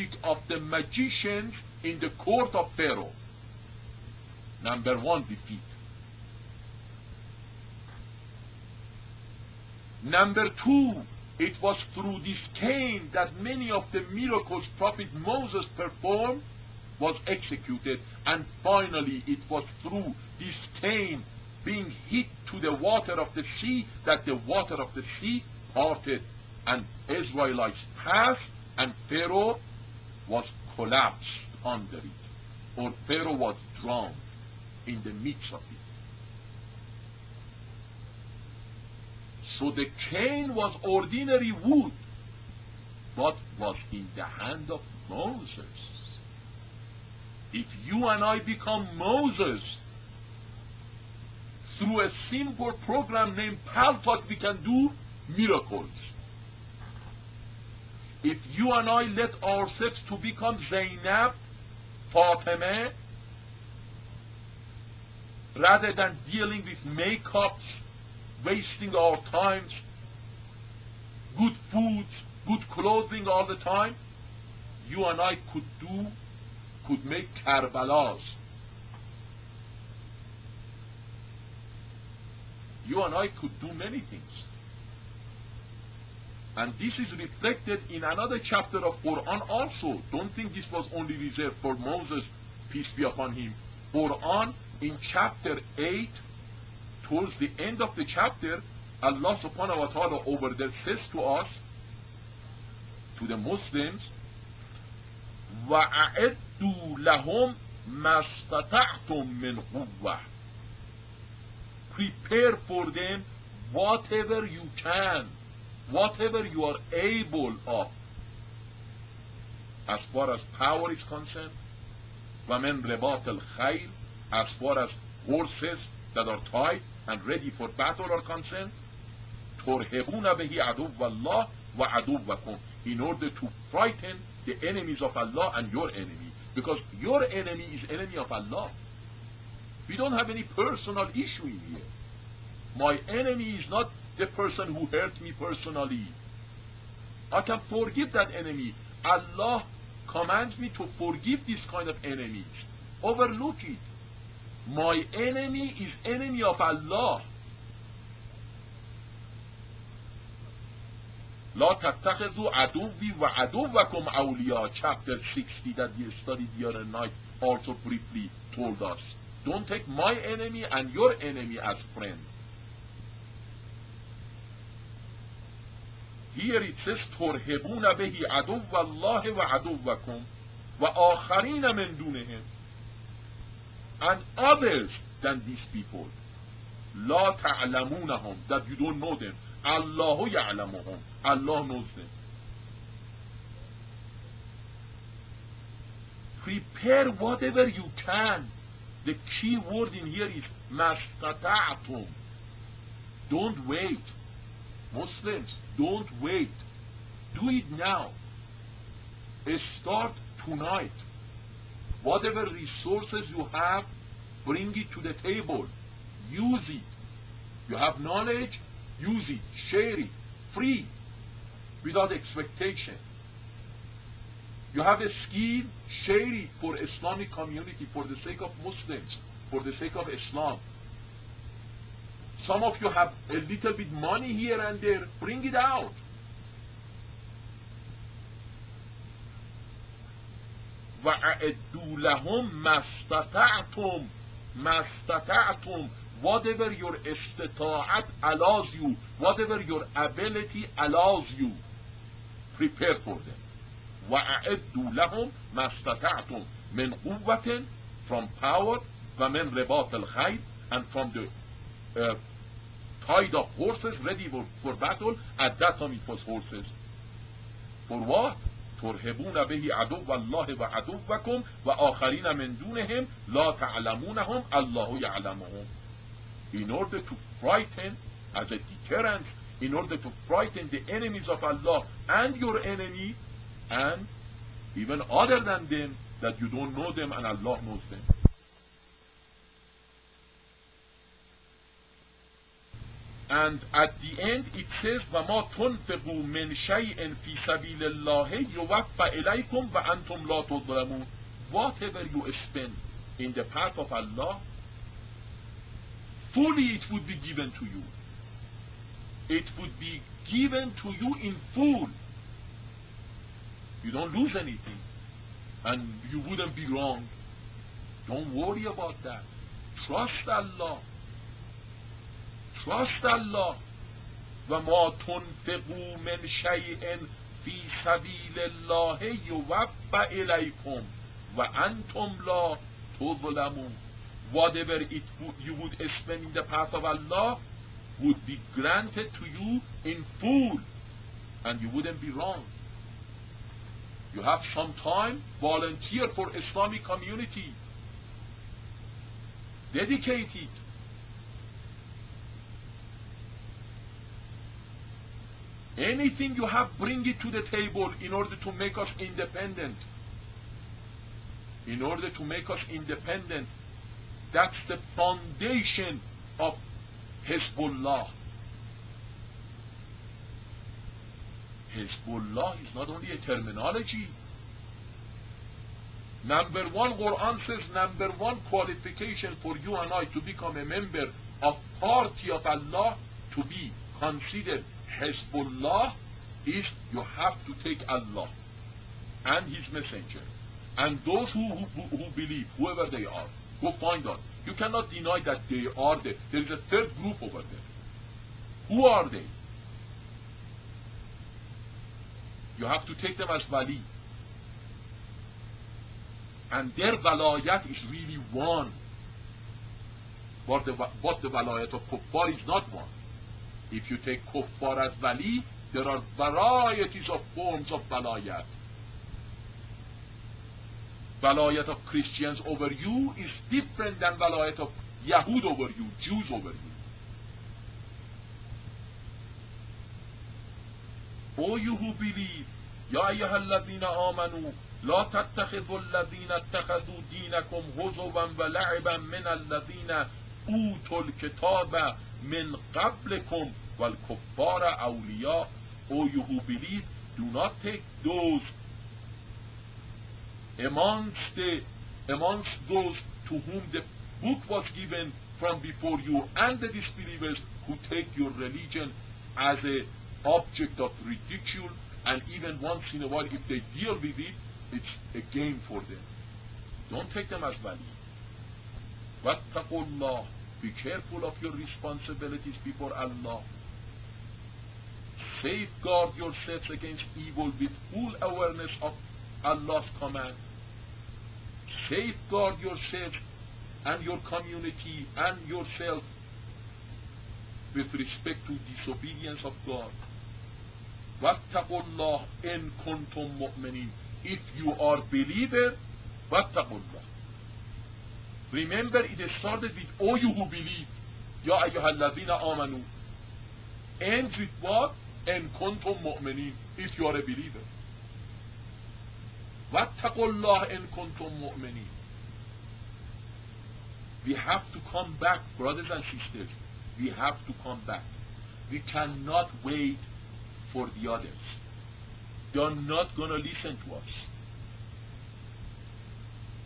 defeat of the magicians in the court of Pharaoh. Number one, defeat. Number two, it was through this cane that many of the miracles Prophet Moses performed was executed, and finally it was through this cane being hit to the water of the sea that the water of the sea parted and Israelites passed, and Pharaoh was collapsed under it, or Pharaoh was drowned in the midst of it. So the cane was ordinary wood, but was in the hand of Moses. If you and I become Moses, through a simple program named Paltalk, we can do miracles. If you and I let ourselves to become Zainab, Fatima, rather than dealing with makeups, wasting our times, good food, good clothing all the time, you and I could make Karbalas. You and I could do many things. And this is reflected in another chapter of Quran also. Don't think this was only reserved for Moses, peace be upon him. Quran in chapter 8, towards the end of the chapter, Allah subhanahu wa ta'ala over there says to us, to the Muslims, وَأَعِدُّوا لَهُمْ مَا اسْتَطَعْتُم مِّنْ قُوَّةٍ. Prepare for them whatever you can, whatever you are able of, as far as power is concerned. وَمِنْ رِبَاطِ الْخَيْلِ, as far as horses that are tied and ready for battle are concerned. تُرْهِبُونَ بِهِ عَدُوَّ اللَّهِ وَعَدُوَّكُمْ, in order to frighten the enemies of Allah and your enemy, because your enemy is enemy of Allah. We don't have any personal issue in here. My enemy is not the person who hurt me personally. I can forgive that enemy. Allah commands me to forgive this kind of enemies. Overlook it. My enemy is enemy of Allah. لا تتخذوا عدوي وعدوكم أولياء, chapter 60 that we studied the other night also briefly told us. Don't take my enemy and your enemy as friend. Here it says ترهبون به عدو الله وعدوكم وآخرين من دونهم, and others than these people. لا تعلمونهم, that you don't know them. Allah يعلمهم, Allah knows them. Prepare whatever you can. The key word in here is mastata'tum. Don't wait. Muslims, don't wait. Do it now. Start tonight. Whatever resources you have, bring it to the table. Use it. You have knowledge, use it. Share it. Free. Without expectation. You have a skill, share it for Islamic community, for the sake of Muslims, for the sake of Islam. Some of you have a little bit money here and there, bring it out. وَأَعِدُّوا لَهُمْ مَا اسْتَطَعْتُمْ, مَا اسْتَطَعْتُمْ, whatever your istita'at allows you, whatever your ability allows you, prepare for them. وَأَعِدُّوا لَهُمْ مَا اسْتَطَعْتُمْ مِنْ قُوَّةٍ, from power, وَمِنْ رِبَاطِ الْخَيْلِ, and from the tied up horses ready for battle. At that time it was horses. For what? ترهبون به عدو الله وعدوكم وآخرين من دونهم لا تعلمونهم الله يعلمهم. In order to frighten, as a deterrent, in order to frighten the enemies of Allah and your enemy, and even other than them, that you don't know them and Allah knows them. And at the end it says, وَمَا تُنْفِقُوا مِنْ شَيْءٍ فِي سَبِيلِ اللَّهِ يُوَفَّ إِلَيْكُمْ وَأَنْتُمْ لَا تُظْلَمُونَ. Whatever you spend in the path of Allah, fully it would be given to you. It would be given to you in full. You don't lose anything, and you wouldn't be wrong. Don't worry about that. Trust Allah. Trust Allah. وَمَا تُنْفِقُوا مِنْ شَيْءٍ فِي سَبِيلِ اللَّهِ يُوَفَّ إِلَيْكُمْ وَأَنْتُمْ لَا تُظْلَمُونَ. Whatever you would spend in the path of Allah would be granted to you in full, and you wouldn't be wrong. You have some time, volunteer for Islamic community. Dedicate it. Anything you have, bring it to the table in order to make us independent. In order to make us independent. That's the foundation of Hezbollah. Hezbollah is not only a terminology. Number one, Quran says, number one qualification for you and I to become a member of party of Allah, to be considered Hezbollah, is you have to take Allah and His Messenger and those who believe, whoever they are. Go find out. You cannot deny that they are there. There is a third group over there. Who are they? You have to take them as wali. And their walayat is really one. But the walayat of kuffar is not one. If you take kuffar as wali, there are varieties of forms of walayat. Walayat of Christians over you is different than walayat of Yahud over you, Jews over you. O you who believe, Ya ayyuhalladhina amanu, la tattakhidhu alladhina ittakhadhu dinakum huzuwan wa la'iban min alladhina utul kitaba min qablikum wal kuffara awliya. O you who believe, do not take those amongst those to whom the book was given from before you, and the disbelievers who take your religion as a object of ridicule, and even once in a while if they deal with it, it's a game for them. Don't take them as value. Wattaqullah. Be careful of your responsibilities before Allah. Safeguard yourselves against evil with full awareness of Allah's command. Safeguard yourself and your community and yourself with respect to disobedience of God. Wattaqullah in kuntum mu'minin. If you are believer, wattaqullah. Remember, it started with O you who believe, Ya ayyuhalladhina amanu. Ends with what? In kuntum mu'minin. If you are a believer. Wattaqullah in kuntum mu'minin. We have to come back, brothers and sisters. We have to come back. We cannot wait for the others. They are not going to listen to us.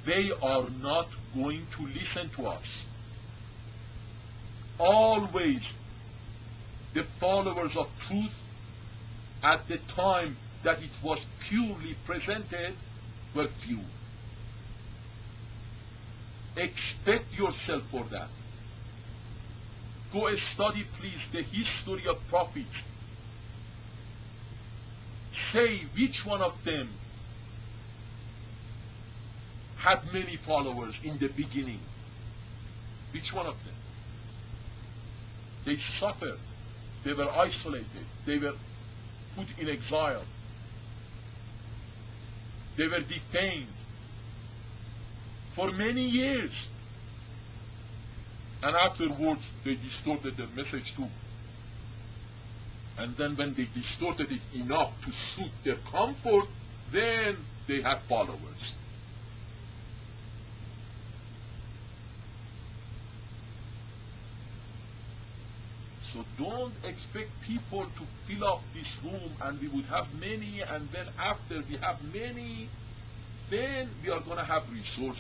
They are not going to listen to us. Always, the followers of truth, at the time that it was purely presented, were few. Expect yourself for that. Go study, please, the history of prophets. Say which one of them had many followers in the beginning. Which one of them? They suffered. They were isolated. They were put in exile. They were detained for many years. And afterwards, they distorted the message too. And then when they distorted it enough to suit their comfort, then they had followers. So don't expect people to fill up this room and we would have many, and then after we have many, then we are going to have resources.